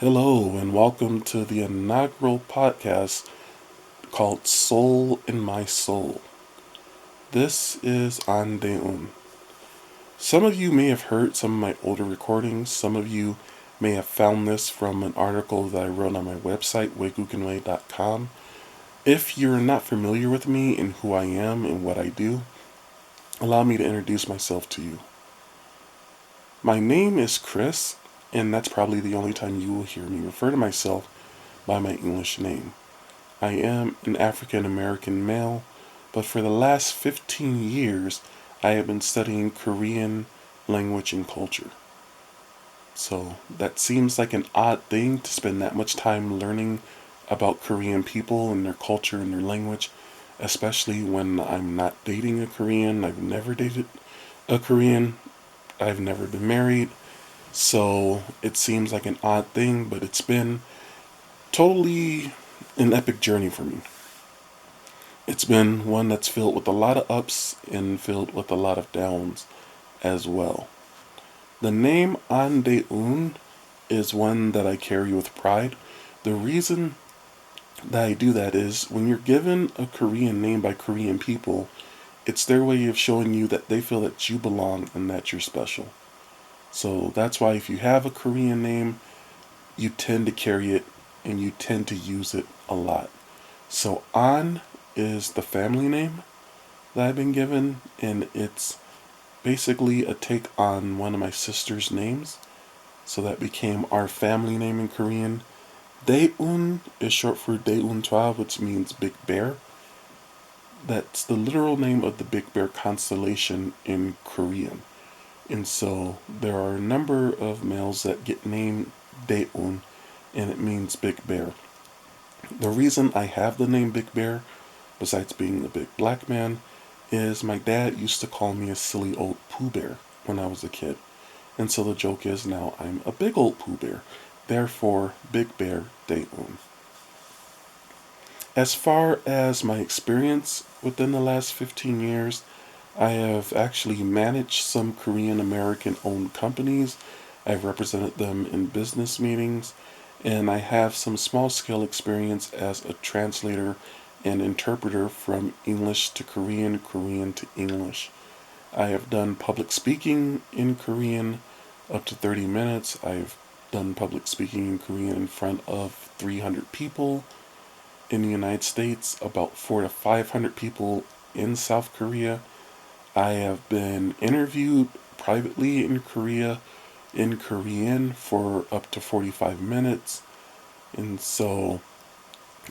Hello, and welcome to the inaugural podcast called Soul in My Soul. This is Andeun. Some of you may have heard some of my older recordings. Some of you may have found this from an article that I wrote on my website, WaygookinWay.com. If you're not familiar with me and who I am and what I do, allow me to introduce myself to you. My name is Chris, and that's probably the only time you will hear me refer to myself by my English name. I am an African American male, but for the last 15 years, I have been studying Korean language and culture. So that seems like an odd thing to spend that much time learning about Korean people and their culture and their language, especially when I'm not dating a Korean. I've never dated a Korean. I've never been married. So it seems like an odd thing, but it's been totally an epic journey for me. It's been one that's filled with a lot of ups and filled with a lot of downs as well. The name Andeun is one that I carry with pride. The reason that I do that is when you're given a Korean name by Korean people, it's their way of showing you that they feel that you belong and that you're special. So that's why if you have a Korean name, you tend to carry it and you tend to use it a lot. So An is the family name that I've been given, and it's basically a take on one of my sister's names. So that became our family name in Korean. Daeun is short for Daeun Chwa, which means big bear. That's the literal name of the big bear constellation in Korean. And so there are a number of males that get named Daeun, and it means big bear. The reason I have the name Big Bear, besides being a big black man, is my dad used to call me a silly old Pooh Bear when I was a kid. And so the joke is now I'm a big old Pooh Bear. Therefore, Big Bear Daeun. As far as my experience within the last 15 years, I have actually managed some Korean American owned companies. I've represented them in business meetings, and I have some small scale experience as a translator and interpreter from English to Korean, Korean to English. I have done public speaking in Korean up to 30 minutes. I've done public speaking in Korean in front of 300 people in the United States, about 400 to 500 people in South Korea. I have been interviewed privately in Korea in Korean for up to 45 minutes. And so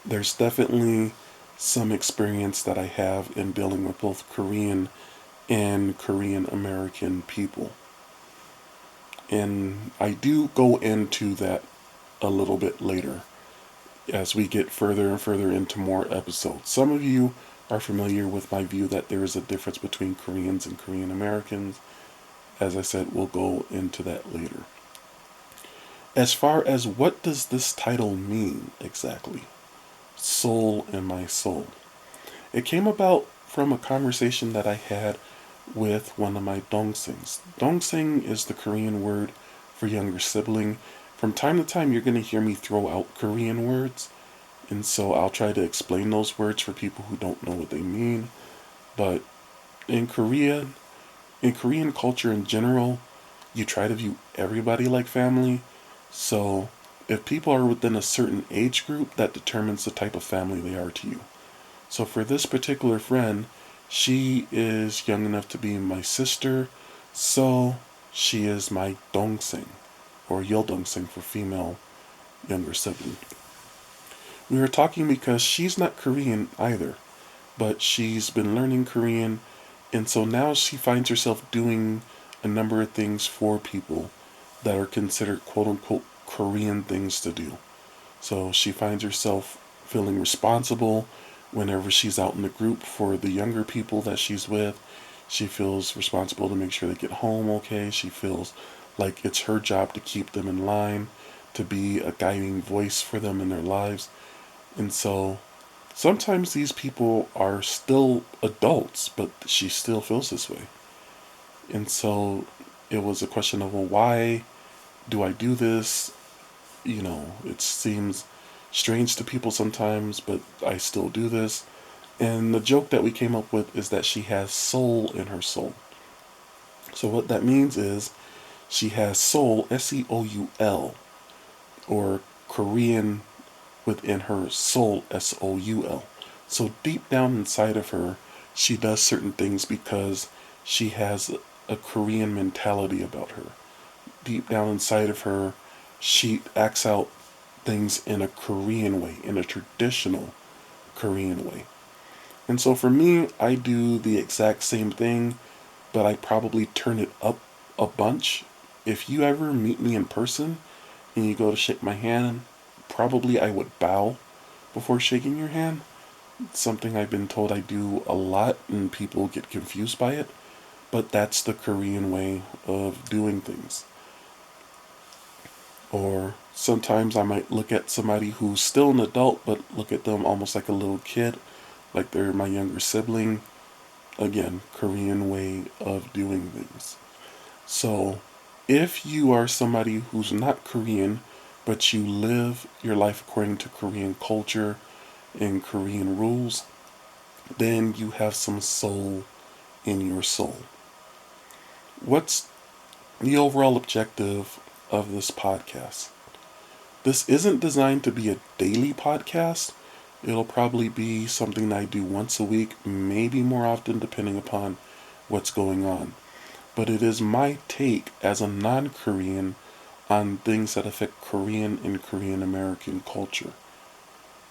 there's definitely some experience that I have in dealing with both Korean and Korean American people. And I do go into that a little bit later as we get further and further into more episodes. Some of you are familiar with my view that there is a difference between Koreans and Korean Americans. As I said, we'll go into that later. As far as what does this title mean exactly? Soul in my soul. It came about from a conversation that I had with one of my dongsengs. Dongseng is the Korean word for younger sibling. From time to time, you're going to hear me throw out Korean words, and so I'll try to explain those words for people who don't know what they mean. But in Korea, in Korean culture in general, you try to view everybody like family. So if people are within a certain age group, that determines the type of family they are to you. So for this particular friend, she is young enough to be my sister, so she is my dongseong, or yeoldongseng for female younger sibling. We were talking because she's not Korean either, but she's been learning Korean, and so now she finds herself doing a number of things for people that are considered quote unquote Korean things to do. So she finds herself feeling responsible whenever she's out in the group for the younger people that she's with. She feels responsible to make sure they get home okay. She feels like it's her job to keep them in line, to be a guiding voice for them in their lives. And so sometimes these people are still adults, but she still feels this way. And so it was a question of, well, why do I do this? it seems strange to people sometimes, but I still do this. And the joke that we came up with is that she has soul in her soul. So what that means is she has soul, Seoul, or Korean within her soul, Soul. So deep down inside of her, she does certain things because she has a Korean mentality about her. Deep down inside of her, she acts out things in a Korean way, in a traditional Korean way. And so for me, I do the exact same thing, but I probably turn it up a bunch. If you ever meet me in person and you go to shake my hand, probably I would bow before shaking your hand. It's something I've been told I do a lot and people get confused by it, but that's the Korean way of doing things. Or sometimes I might look at somebody who's still an adult, but look at them almost like a little kid, like they're my younger sibling. Again, Korean way of doing things. So, if you are somebody who's not Korean, but you live your life according to Korean culture and Korean rules, then you have some soul in your soul. What's the overall objective of this podcast? This isn't designed to be a daily podcast. It'll probably be something that I do once a week, maybe more often, depending upon what's going on. But it is my take as a non Korean on things that affect Korean and Korean American culture.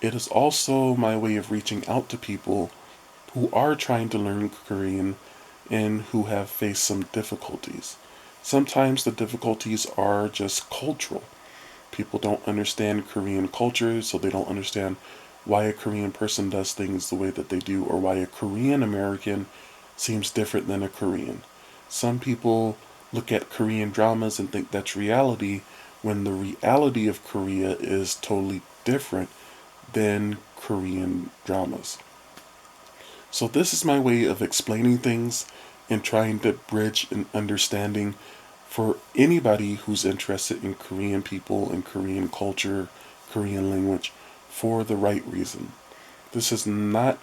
It is also my way of reaching out to people who are trying to learn Korean and who have faced some difficulties. Sometimes the difficulties are just cultural. People don't understand Korean culture, so they don't understand why a Korean person does things the way that they do, or why a Korean American seems different than a Korean. Some people look at Korean dramas and think that's reality, when the reality of Korea is totally different than Korean dramas. So, this is my way of explaining things and trying to bridge an understanding for anybody who's interested in Korean people and Korean culture, Korean language, for the right reason. This is not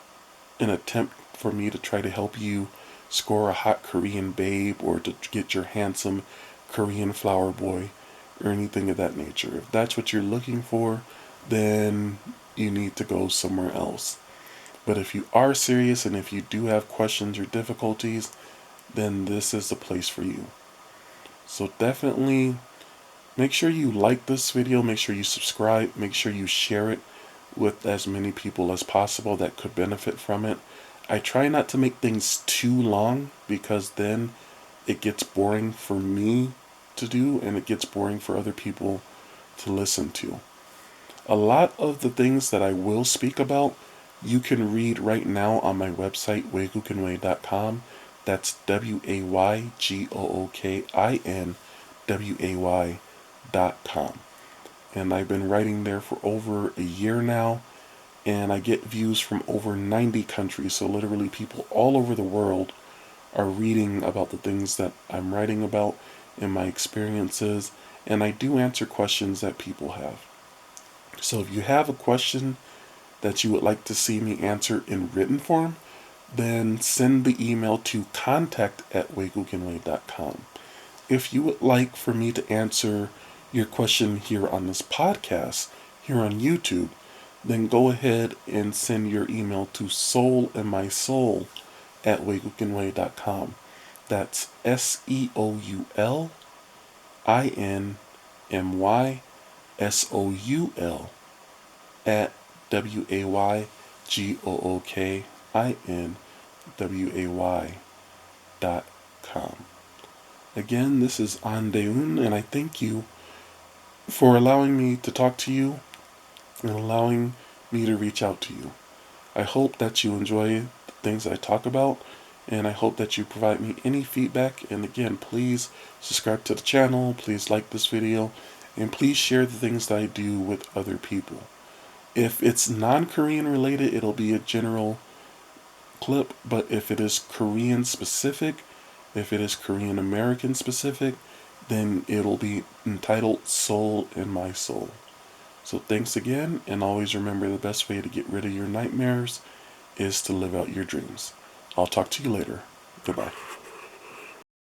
an attempt for me to try to help you score a hot Korean babe or to get your handsome Korean flower boy or anything of that nature. If that's what you're looking for, then you need to go somewhere else. But if you are serious and if you do have questions or difficulties, then this is the place for you. So definitely make sure you like this video, make sure you subscribe, make sure you share it with as many people as possible that could benefit from it. I try not to make things too long because then it gets boring for me to do and it gets boring for other people to listen to. A lot of the things that I will speak about, you can read right now on my website, WaygookinWay.com. That's WaygookinWay.com. And I've been writing there for over a year now, and I get views from over 90 countries. So literally people all over the world are reading about the things that I'm writing about and my experiences, and I do answer questions that people have. So if you have a question that you would like to see me answer in written form, then send the email to contact@waygookinway.com. If you would like for me to answer your question here on this podcast, here on YouTube, then go ahead and send your email to soulinmysoul@waygookinway.com. That's SEOULINMYSOUL at WaygookinWay.com. Again, this is Andeun, and I thank you for allowing me to talk to you and allowing me to reach out to you. I hope that you enjoy the things I talk about, and I hope that you provide me any feedback. And again, please subscribe to the channel, please like this video, and please share the things that I do with other people. If it's non-Korean related, it'll be a general clip, but if it is Korean specific, if it is Korean American specific, then it'll be entitled Soul in My Soul. So thanks again, and always remember the best way to get rid of your nightmares is to live out your dreams. I'll talk to you later. Goodbye.